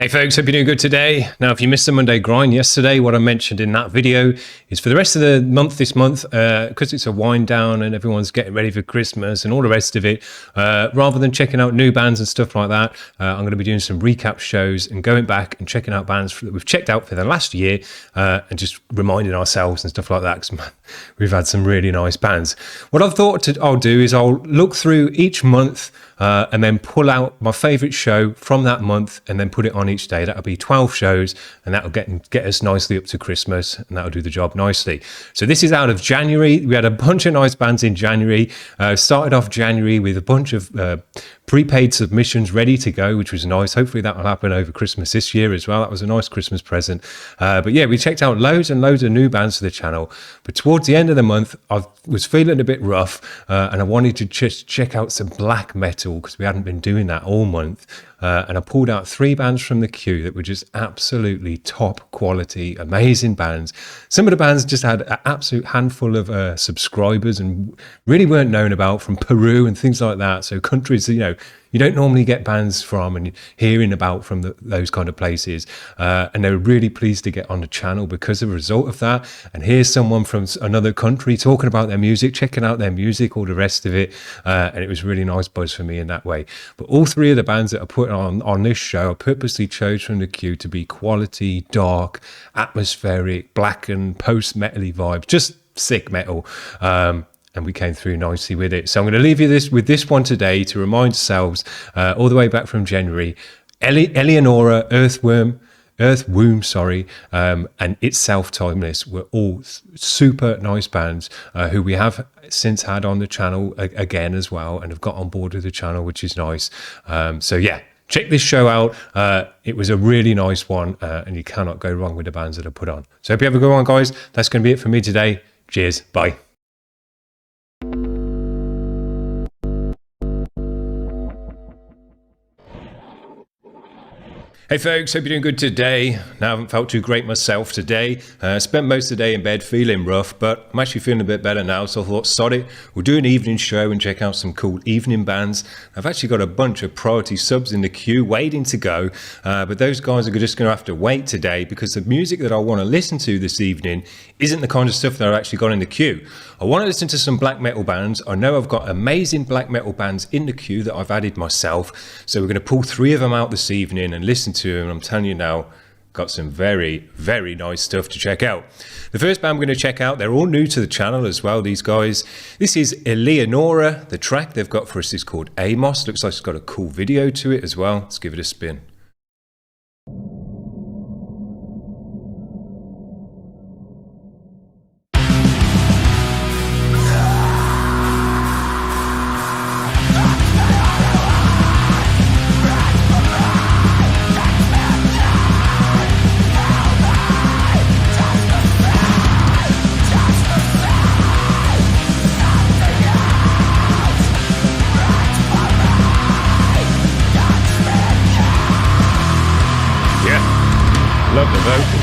Hey folks, hope you're doing good today. Now, if you missed the Monday grind yesterday, what I mentioned in that video is for the rest of the month this month, because it's a wind down and everyone's getting ready for Christmas and all the rest of it, rather than checking out new bands and stuff like that, I'm going to be doing some recap shows and going back and checking out bands that we've checked out for the last year and just reminding ourselves and stuff like that, because man, we've had some really nice bands. What I've thought I'll do is I'll look through each month and then pull out my favourite show from that month and then put it on each day. That'll be 12 shows and that'll get us nicely up to Christmas, and that'll do the job nicely. So this is out of January. We had a bunch of nice bands in January. Started off January with a bunch of prepaid submissions ready to go, which was nice. Hopefully that will happen over Christmas this year as well. That was a nice Christmas present. But yeah, we checked out loads and loads of new bands for the channel. But towards the end of the month, I was feeling a bit rough and I wanted to just check out some black metal because we hadn't been doing that all month. And I pulled out 3 bands from the queue that were just absolutely top quality, amazing bands. Some of the bands just had an absolute handful of subscribers and really weren't known about, from Peru and things like that. So countries, you don't normally get bands from and hearing about from those kind of places. And they were really pleased to get on the channel because of the result of that. And here's someone from another country talking about their music, checking out their music, all the rest of it. And it was really nice buzz for me in that way. But all 3 of the bands that I put on this show, I purposely chose from the queue to be quality, dark, atmospheric, black and post-metal-y vibes, just sick metal. And we came through nicely with it. So I'm going to leave you with this one today to remind ourselves, all the way back from January, Eleanora, Earthwomb, and Itself Timeless were all super nice bands who we have since had on the channel again as well, and have got on board with the channel, which is nice. So yeah, check this show out. It was a really nice one, and you cannot go wrong with the bands that I put on. So hope you have a good one, guys. That's going to be it for me today. Cheers. Bye. Hey folks, hope you're doing good today. Now, I haven't felt too great myself today. Spent most of the day in bed feeling rough, but I'm actually feeling a bit better now, so I thought, sod it, we'll do an evening show and check out some cool evening bands. I've actually got a bunch of priority subs in the queue waiting to go, but those guys are just going to have to wait today because the music that I want to listen to this evening isn't the kind of stuff that I've actually got in the queue. I want to listen to some black metal bands. I know I've got amazing black metal bands in the queue that I've added myself, so we're going to pull 3 of them out this evening and listen to them. I'm telling you now, got some very, very nice stuff to check out. The first band we're going to check out, they're all new to the channel as well, these guys. This is Eleanora. The track they've got for us is called AMOS. Looks like it's got a cool video to it as well. Let's give it a spin. Love the vocal.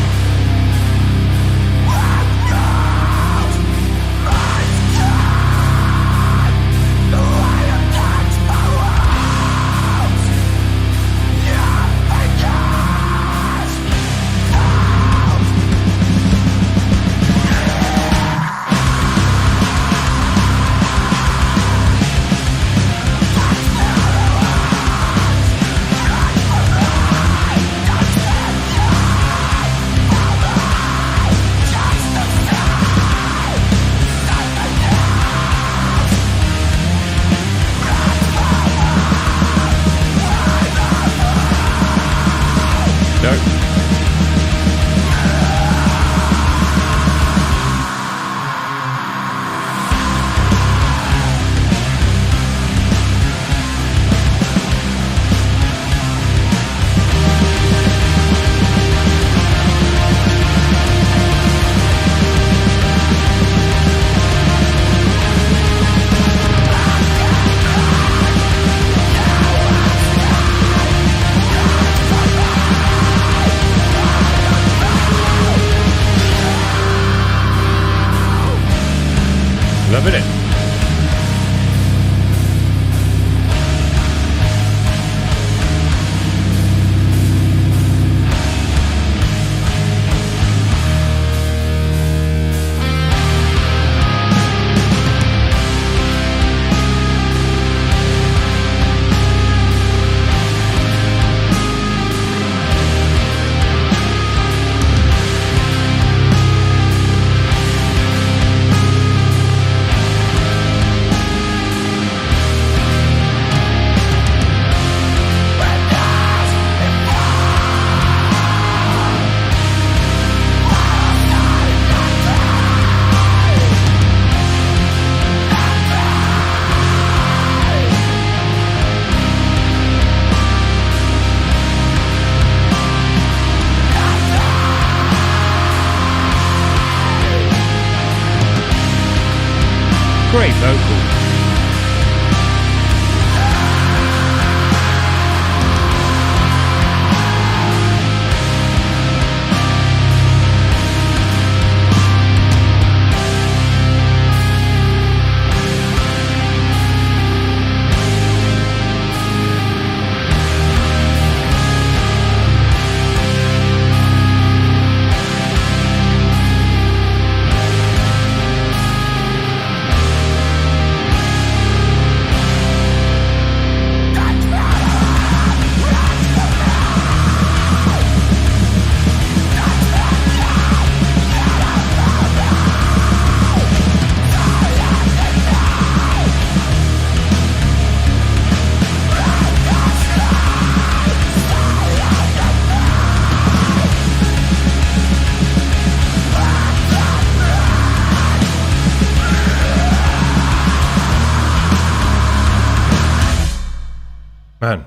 Man,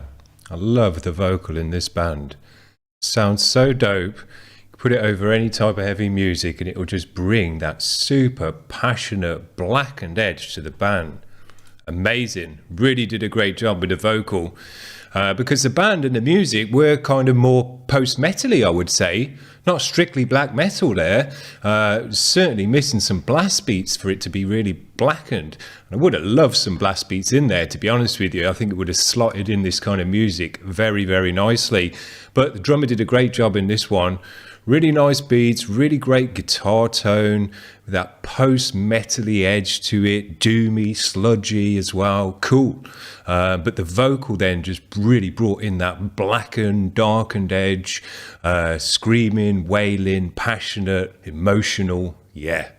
I love the vocal in this band. Sounds so dope. Put it over any type of heavy music and it will just bring that super passionate blackened edge to the band. Amazing. Really did a great job with the vocal. Because the band and the music were kind of more post-metally, I would say. Not strictly black metal there. Certainly missing some blast beats for it to be really blackened. And I would have loved some blast beats in there, to be honest with you. I think it would have slotted in this kind of music very, very nicely. But the drummer did a great job in this one. Really nice beats, really great guitar tone, with that post-metally edge to it, doomy, sludgy as well, cool. But the vocal then just really brought in that blackened, darkened edge, screaming, wailing, passionate, emotional, yeah.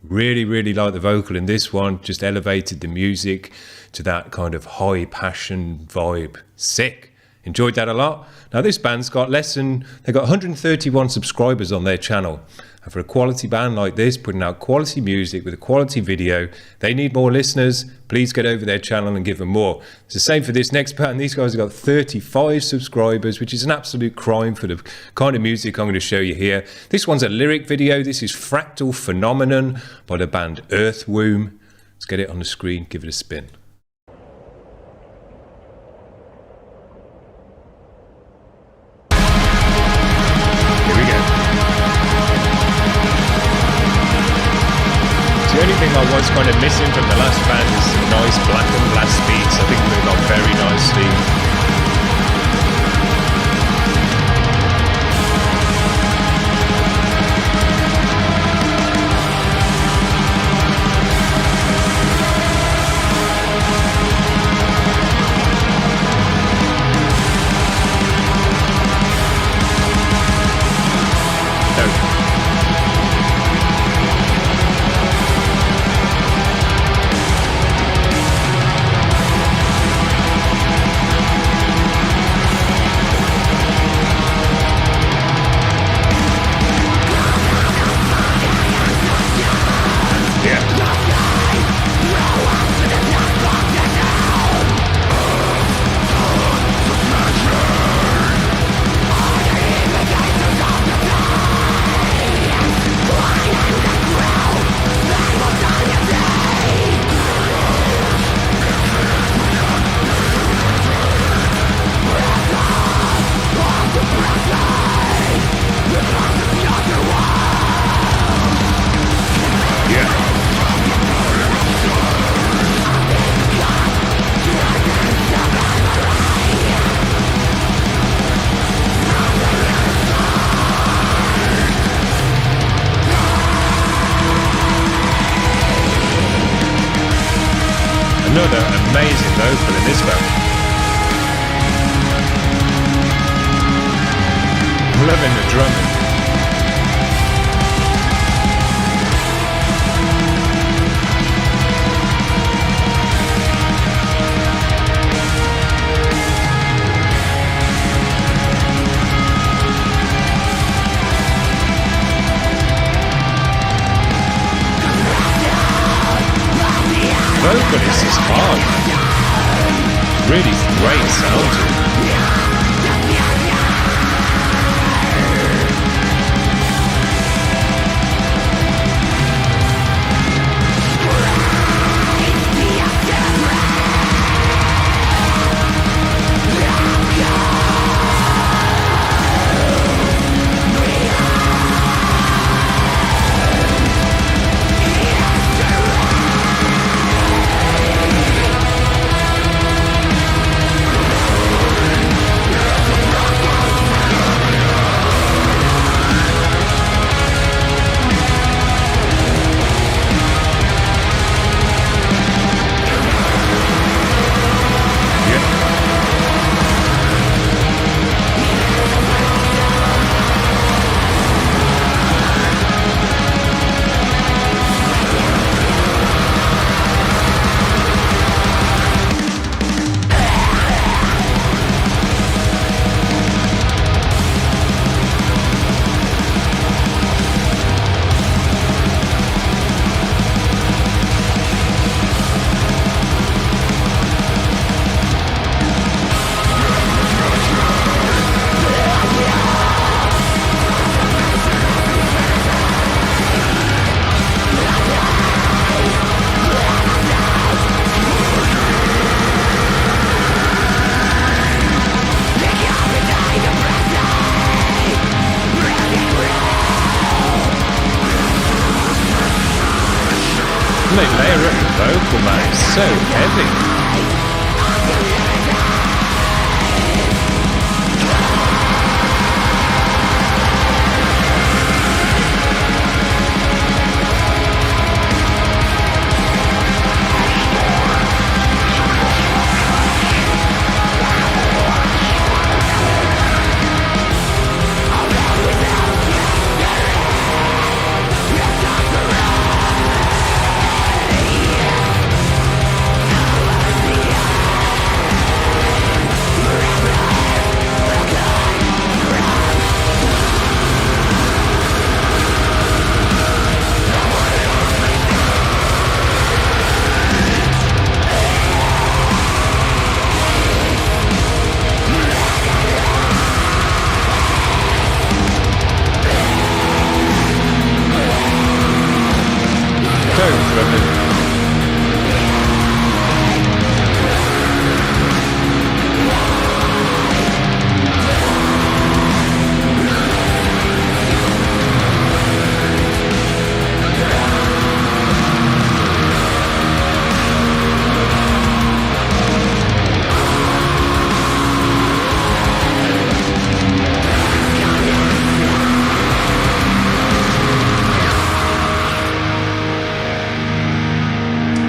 Really, really like the vocal in this one, just elevated the music to that kind of high passion vibe, sick. Enjoyed that a lot. Now this band's got they got 131 subscribers on their channel. And for a quality band like this, putting out quality music with a quality video, they need more listeners. Please get over their channel and give them more. It's the same for this next band. These guys have got 35 subscribers, which is an absolute crime for the kind of music I'm going to show you here. This one's a lyric video. This is Fractal Phenomenon by the band Earthwomb. Let's get it on the screen, give it a spin. The only thing I was kind of missing from the last band is some nice black and blast beats. I think they got very nicely. Another amazing vocal in this band. Loving the drumming. Vocalist is hard. Really great sound. vocal, man. It's so heavy.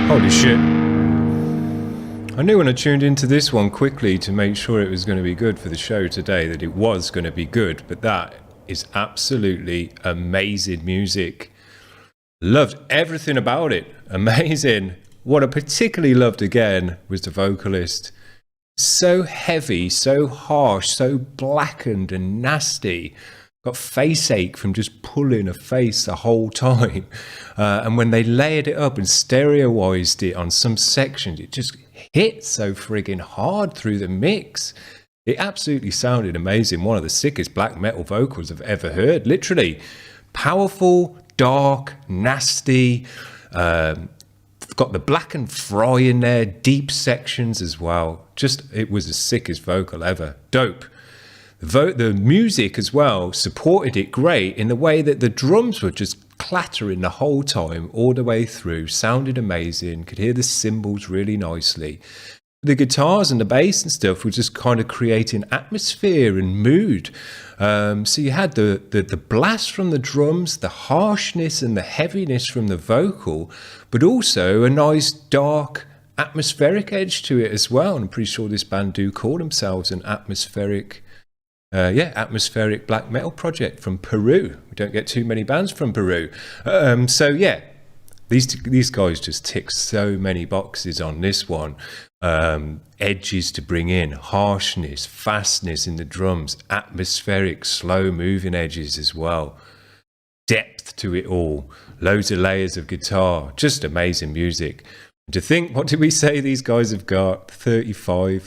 Holy shit. I knew when I tuned into this one quickly to make sure it was going to be good for the show today that it was going to be good, but that is absolutely amazing music. Loved everything about it. Amazing. What I particularly loved again was the vocalist. So heavy, so harsh, so blackened and nasty. Got face ache from just pulling a face the whole time. And when they layered it up and stereoized it on some sections, it just hit so friggin' hard through the mix. It absolutely sounded amazing. One of the sickest black metal vocals I've ever heard. Literally powerful, dark, nasty. Got the black and fry in there, deep sections as well. Just, it was the sickest vocal ever. Dope. The music as well supported it great in the way that the drums were just clattering the whole time, all the way through. Sounded amazing. Could hear the cymbals really nicely. The guitars and the bass and stuff were just kind of creating atmosphere and mood. So you had the blast from the drums, the harshness and the heaviness from the vocal, but also a nice dark atmospheric edge to it as well. And I'm pretty sure this band do call themselves an atmospheric black metal project from Peru. We don't get too many bands from Peru. So yeah, these guys just tick so many boxes on this one. Edges to bring in, harshness, fastness in the drums, atmospheric, slow moving edges as well. Depth to it all, loads of layers of guitar, just amazing music. To think, what did we say these guys have got? 35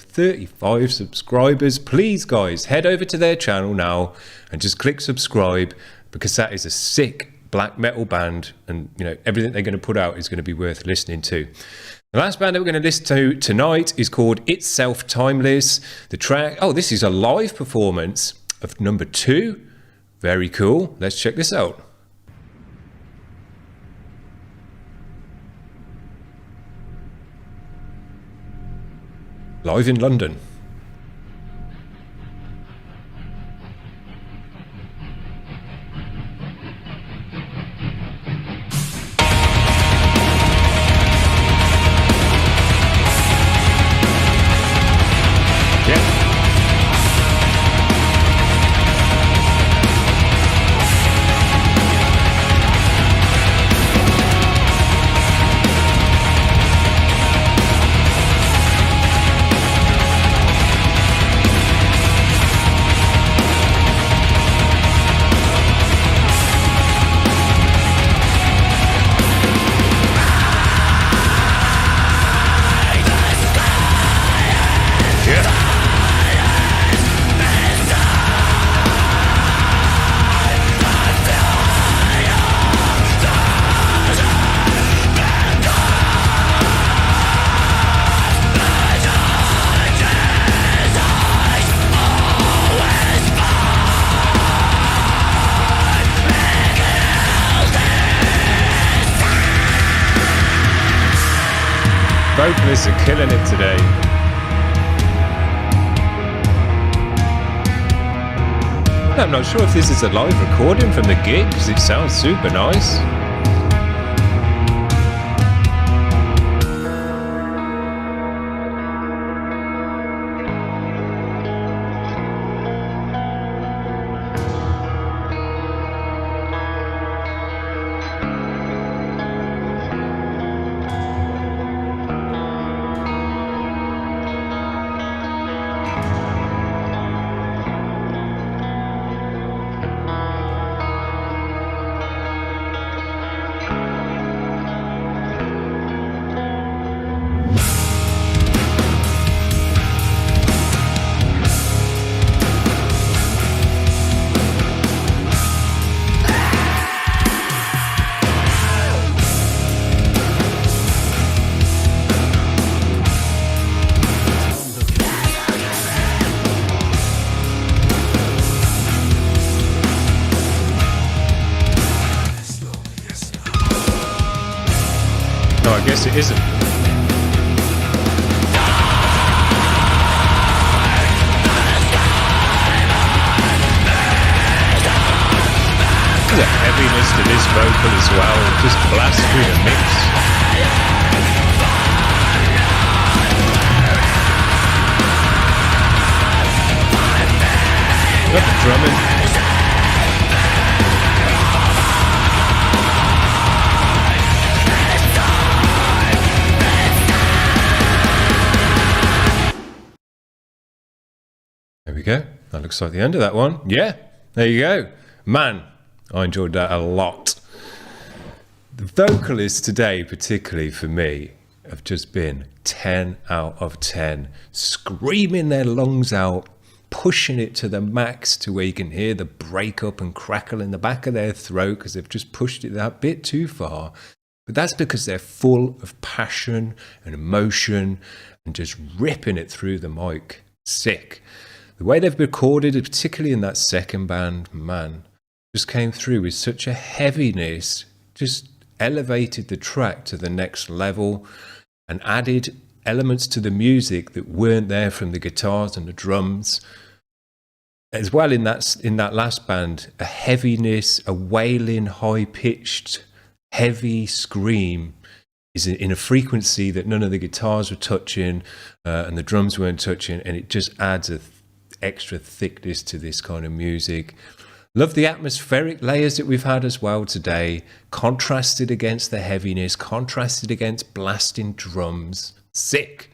subscribers. Please, guys, head over to their channel now and just click subscribe, because that is a sick black metal band, and you know everything they're going to put out is going to be worth listening to. The last band that we're going to listen to tonight is called Itself Timeless. The track, oh, this is a live performance of number 2. Very cool. Let's check this out. Live in London. Vocalists are killing it today. I'm not sure if this is a live recording from the gig because it sounds super nice. No, I guess it isn't. There's a heaviness to this vocal as well. It just blasts through the mix. Got the drumming. There we go. That looks like the end of that one. Yeah, there you go. Man, I enjoyed that a lot. The vocalists today, particularly for me, have just been 10 out of 10. Screaming their lungs out, pushing it to the max to where you can hear the break up and crackle in the back of their throat because they've just pushed it that bit too far. But that's because they're full of passion and emotion and just ripping it through the mic. Sick. The way they've recorded it, particularly in that second band, man, just came through with such a heaviness, just elevated the track to the next level and added elements to the music that weren't there from the guitars and the drums. As well in that last band, a heaviness, a wailing, high-pitched, heavy scream is in a frequency that none of the guitars were touching and the drums weren't touching, and it just adds a extra thickness to this kind of music. Love the atmospheric layers that we've had as well today, contrasted against the heaviness, contrasted against blasting drums. Sick.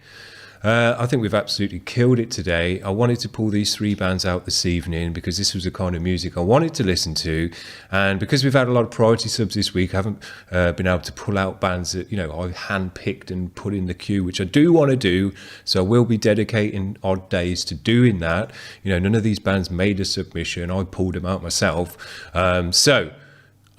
I think we've absolutely killed it today. I wanted to pull these three bands out this evening because this was the kind of music I wanted to listen to, and because we've had a lot of priority subs this week, I haven't been able to pull out bands that I handpicked and put in the queue, which I do want to do. So I will be dedicating odd days to doing that. None of these bands made a submission. I pulled them out myself. So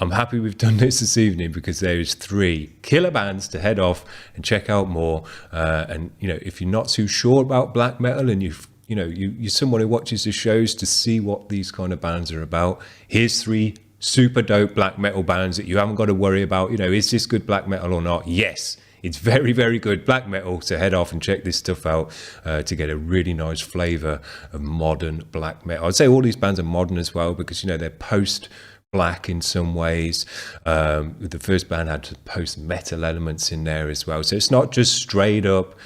I'm happy we've done this evening because there is 3 killer bands to head off and check out more. And if you're not too sure about black metal and you're someone who watches the shows to see what these kind of bands are about, here's 3 super dope black metal bands that you haven't got to worry about. Is this good black metal or not? Yes. It's very, very good black metal, so head off and check this stuff out to get a really nice flavour of modern black metal. I'd say all these bands are modern as well because, they're post-black in some ways. The first band had post-metal elements in there as well. So it's not just straight up,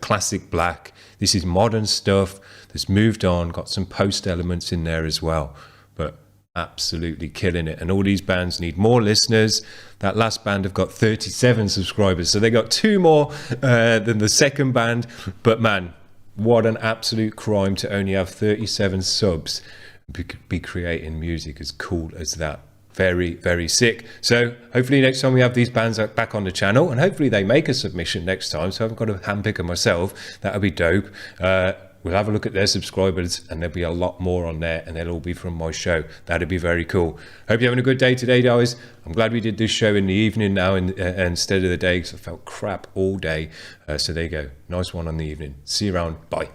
classic black. This is modern stuff that's moved on, got some post elements in there as well. But absolutely killing it, and all these bands need more listeners. That last band have got 37 subscribers, so they got 2 more than the second band. But man, what an absolute crime to only have 37 subs and be creating music as cool as that. Very, very sick. So hopefully next time we have these bands back on the channel, and hopefully they make a submission next time, so I haven't got to handpick them myself. That would be dope. We'll have a look at their subscribers, and there'll be a lot more on there, and they'll all be from my show. That'd be very cool. Hope you're having a good day today, guys. I'm glad we did this show in the evening now instead of the day, because I felt crap all day. So there you go. Nice one on the evening. See you around. Bye.